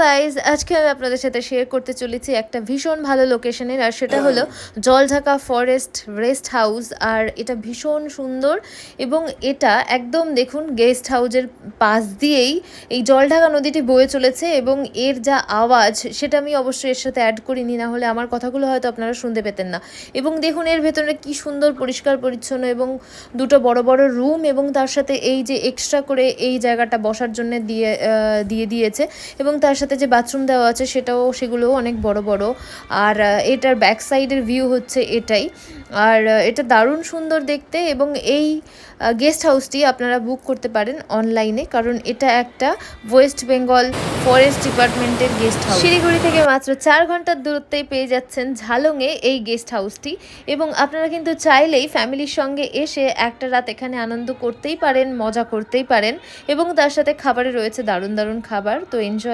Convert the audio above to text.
Guys, আজকে আমি আপনাদের সাথে শেয়ার করতে চলেছি একটা ভীষণ ভালো লোকেশনের, আর সেটা হলো জলঢাকা ফরেস্ট রেস্ট হাউস। আর এটা ভীষণ সুন্দর এবং এটা একদম দেখুন গেস্ট হাউসের পাশ দিয়েই এই জলঢাকা নদীটি বয়ে চলেছে এবং এর যা আওয়াজ সেটা আমি অবশ্যই এর সাথে অ্যাড করিনি, না হলে আমার কথাগুলো হয়তো আপনারা শুনতে পেতেন না। এবং দেখুন এর ভেতরে কি সুন্দর পরিষ্কার পরিচ্ছন্ন এবং দুটো বড় বড় রুম, এবং তার সাথে এই যে এক্সট্রা করে এই জায়গাটা বসার জন্য দিয়েছে এবং তার সাথে যে বাথরুম দেওয়া আছে সেগুলোও অনেক বড় বড়। আর এটার ব্যাক সাইডের ভিউ হচ্ছে এটাই। আর এটা দারুণ সুন্দর দেখতে, এবং এই গেস্ট হাউসটি আপনারা বুক করতে পারেন অনলাইনে, কারণ এটা একটা ওয়েস্ট বেঙ্গল ফরেস্ট ডিপার্টমেন্টের গেস্ট হাউস। শিলিগুড়ি থেকে মাত্র 4 ঘন্টার দূরত্বেই পেয়ে যাচ্ছেন ঝালংয়ে এই গেস্ট হাউসটি, এবং আপনারা কিন্তু চাইলেই ফ্যামিলির সঙ্গে এসে একটা রাত এখানে আনন্দ করতেই পারেন, মজা করতেই পারেন, এবং তার সাথে খাবারে রয়েছে দারুণ দারুণ খাবার। তো এনজয়।